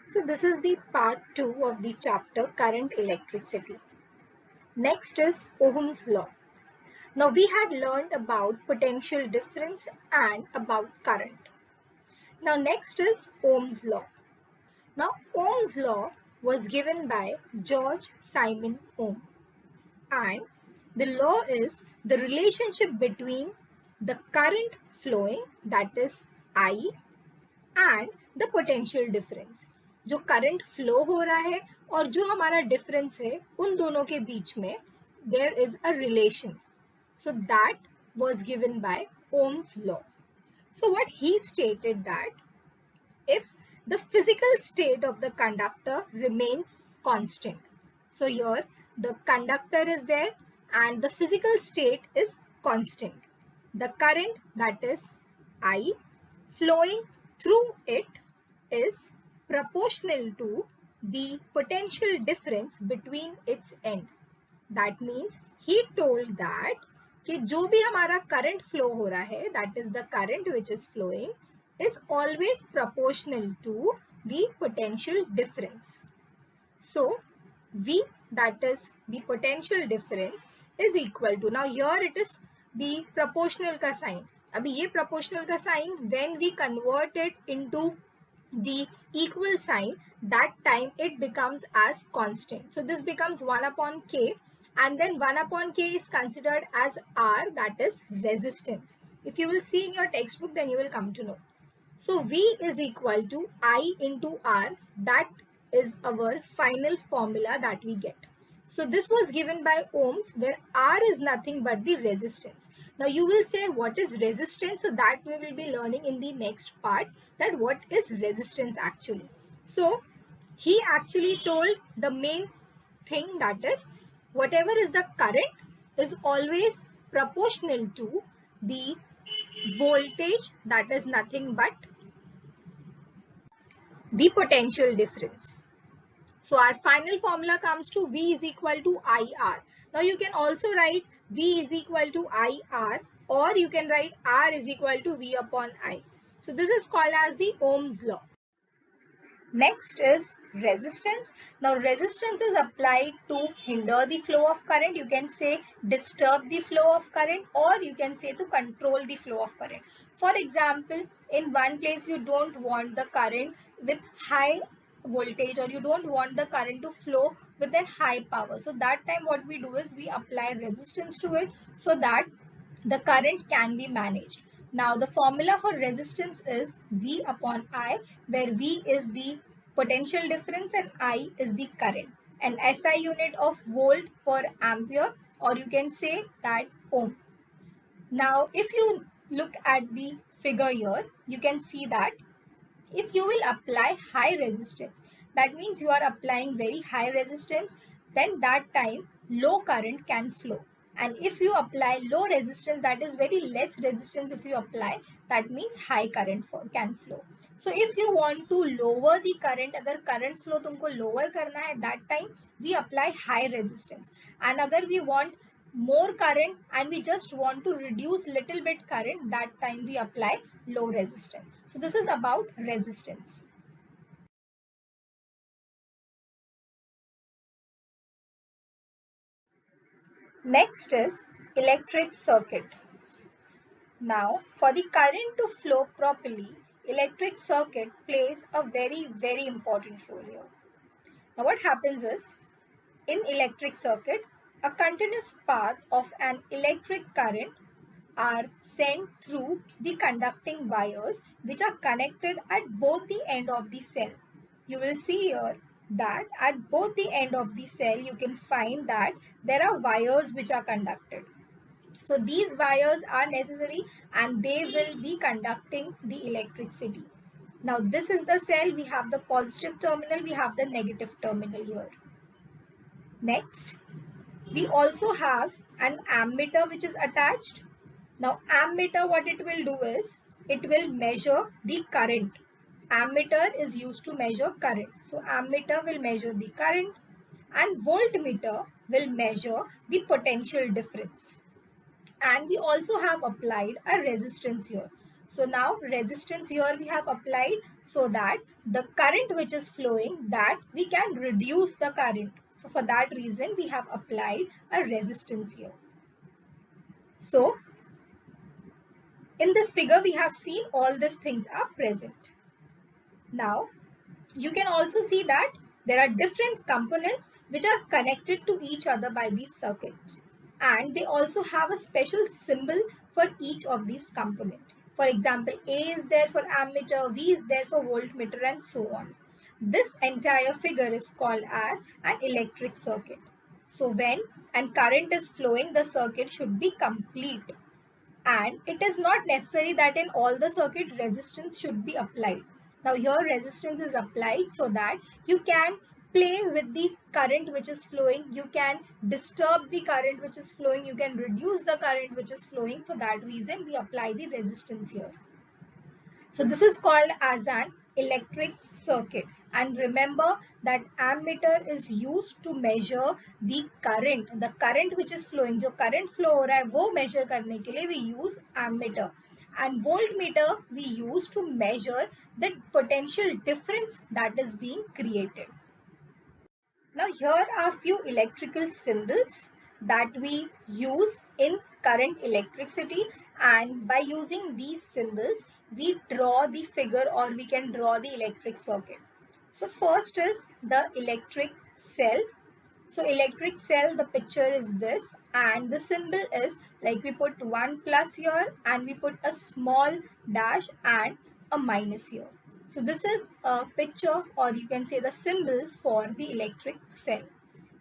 So this is the part 2 of the chapter current electricity. Next is Ohm's law. Now we had learned about potential difference and about current. Now next is Ohm's law. Now Ohm's law was given by George Simon Ohm, and the law is the relationship between the current flowing, that is I, and the potential difference. जो current flow हो रहा है और जो हमारा difference है उन दोनों के बीच में there is a relation. So that was given by Ohm's law. So what he stated that if the physical state of the conductor remains constant. So here the conductor is there and the physical state is constant. The current, that is I, flowing through it is proportional to the potential difference between its end. That means he told that कि जो भी हमारा current flow हो रहा है, that is the current which is flowing, is always proportional to the potential difference. So V, that is the potential difference, is equal to, now here it is the proportional का sign. अभी ये proportional का sign, when we convert it into the equal sign, that time it becomes as constant. So this becomes 1 upon k, and then 1 upon k is considered as R, that is resistance. If you will see in your textbook, then you will come to know. So V is equal to I into R. That is our final formula that we get. So this was given by ohms, where R is nothing but the resistance. Now you will say what is resistance? So that we will be learning in the next part, that what is resistance actually. So he actually told the main thing, that is whatever is the current is always proportional to the voltage, that is nothing but the potential difference. So our final formula comes to V is equal to IR. Now you can also write V is equal to IR, or you can write R is equal to V upon I. So this is called as the Ohm's law. Next is resistance. Now resistance is applied to hinder the flow of current. You can say disturb the flow of current, or you can say to control the flow of current. For example, in one place you don't want the current with high voltage, or you don't want the current to flow with a high power. So that time what we do is we apply resistance to it so that the current can be managed. Now the formula for resistance is V upon I, where V is the potential difference and I is the current, and SI unit of volt per ampere, or you can say that ohm. Now if you look at the figure here, you can see that if you will apply high resistance, that means you are applying very high resistance, then that time low current can flow. And if you apply low resistance, that is very less resistance if you apply, that means high current can flow. So if you want to lower the current, अगर current flow तुमको lower करना है, that time we apply high resistance. And अगर we want more current and we just want to reduce little bit current, that time we apply low resistance. So this is about resistance. Next is electric circuit. Now for the current to flow properly, electric circuit plays a very important role here. Now what happens is, in electric circuit, a continuous path of an electric current are sent through the conducting wires which are connected at both the end of the cell. You will see here that at both the end of the cell you can find that there are wires which are conducted. So these wires are necessary and they will be conducting the electricity. Now this is the cell, we have the positive terminal, we have the negative terminal here. Next, we also have an ammeter which is attached. Now ammeter, what it will do is, it will measure the current. Ammeter is used to measure current. So ammeter will measure the current and voltmeter will measure the potential difference. And we also have applied a resistance here. So now resistance here we have applied so that the current which is flowing, that we can reduce the current. So for that reason we have applied a resistance here. So in this figure we have seen all these things are present. Now you can also see that there are different components which are connected to each other by these circuits, and they also have a special symbol for each of these components. For example, A is there for ammeter, V is there for voltmeter, and so on. This entire figure is called as an electric circuit. So when and current is flowing, the circuit should be complete, and it is not necessary that in all the circuit resistance should be applied. Now here resistance is applied so that you can play with the current which is flowing, you can disturb the current which is flowing, you can reduce the current which is flowing. For that reason we apply the resistance here. So this is called as an electric circuit. And remember that ammeter is used to measure the current which is flowing. जो current flow हो रहा है वो measure करने के लिए we use ammeter. And voltmeter we use to measure the potential difference that is being created. Now here are few electrical symbols that we use in current electricity, and by using these symbols we draw the figure, or we can draw the electric circuit. So first is the electric cell. So electric cell, the picture is this, and the symbol is like we put 1 plus here and we put a small dash and a minus here. So this is a picture, or you can say the symbol for the electric cell.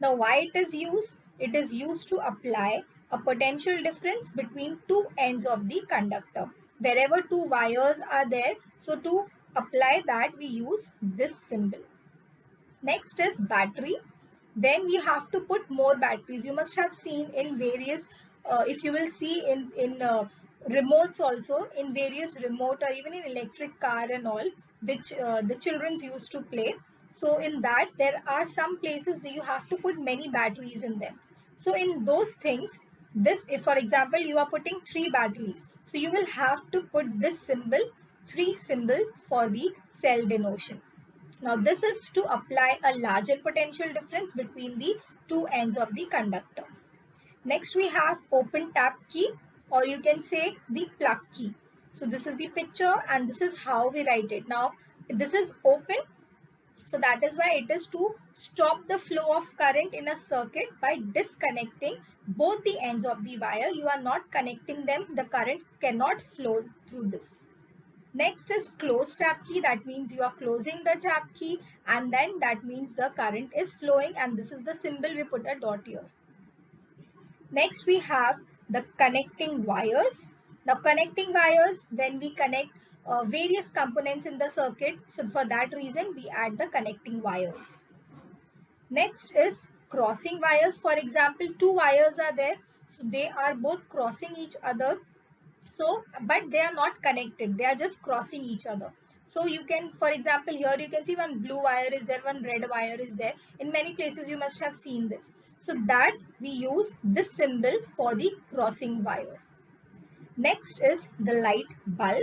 Now why it is used? It is used to apply a potential difference between two ends of the conductor. Wherever two wires are there, so to apply that we use this symbol. Next is battery. When you have to put more batteries, you must have seen in various, if you will see in remotes also, in various remote or even in electric car and all, which the children's used to play. So in that there are some places that you have to put many batteries in them. So in those things, this, if for example you are putting 3 batteries, so you will have to put this symbol, 3 symbol, for the cell denotation. Now this is to apply a larger potential difference between the two ends of the conductor. Next we have open tap key, or you can say the plug key. So this is the picture and this is how we write it. Now this is open, so that is why it is to stop the flow of current in a circuit by disconnecting both the ends of the wire. You are not connecting them, the current cannot flow through this. Next is close tap key. That means you are closing the tap key, and then that means the current is flowing, and this is the symbol, we put a dot here. Next we have the connecting wires. Now connecting wires, when we connect various components in the circuit, so for that reason we add the connecting wires. Next is crossing wires. For example, two wires are there, so they are both crossing each other. So but they are not connected, they are just crossing each other. So you can, for example, here you can see one blue wire is there, one red wire is there. In many places you must have seen this. So that we use this symbol for the crossing wire. Next is the light bulb.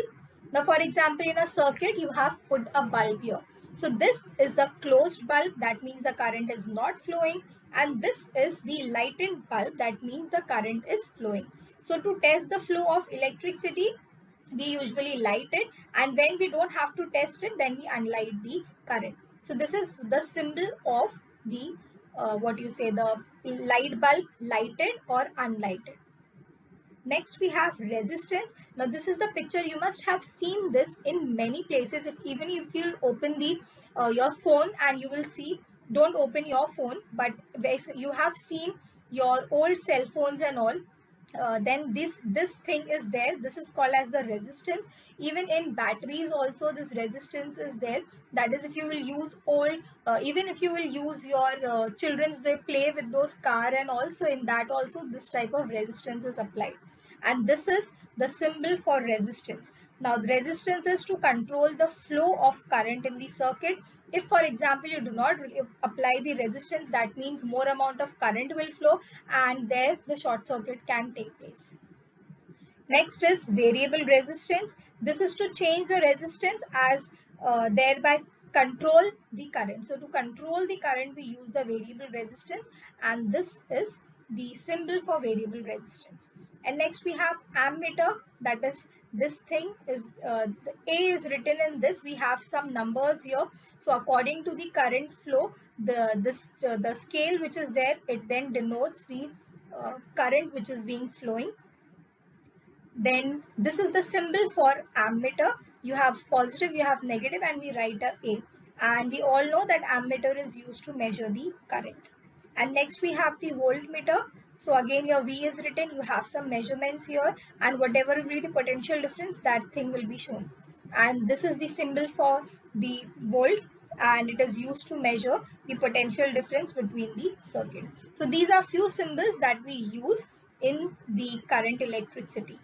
Now for example, in a circuit you have put a bulb here. So this is the closed bulb, that means the current is not flowing, and this is the lightened bulb, that means the current is flowing. So to test the flow of electricity, we usually light it, and when we don't have to test it, then we unlight the current. So this is the symbol of the what you say, the light bulb, lighted or unlighted. Next we have resistance. Now this is the picture, you must have seen this in many places. Even if you open the your phone and you will see, don't open your phone, but if you have seen your old cell phones and all, then this thing is there. This is called as the resistance. Even in batteries also this resistance is there. That is, if you will use old, even if you will use your children's, they play with those car and also, in that also this type of resistance is applied, and this is the symbol for resistance. Now the resistance is to control the flow of current in the circuit. If for example you do not apply the resistance, that means more amount of current will flow and there the short circuit can take place. Next is variable resistance. This is to change the resistance as thereby control the current. So to control the current, we use the variable resistance, and this is the symbol for variable resistance. And next we have ammeter. That is, this thing is the A is written in this. We have some numbers here. So according to the current flow, the scale which is there, it then denotes the current which is being flowing. Then this is the symbol for ammeter. You have positive, you have negative, and we write a. And we all know that ammeter is used to measure the current. And next we have the voltmeter. So again your V is written, you have some measurements here, and whatever will be the potential difference, that thing will be shown. And this is the symbol for the volt, and it is used to measure the potential difference between the circuit. So these are few symbols that we use in the current electricity.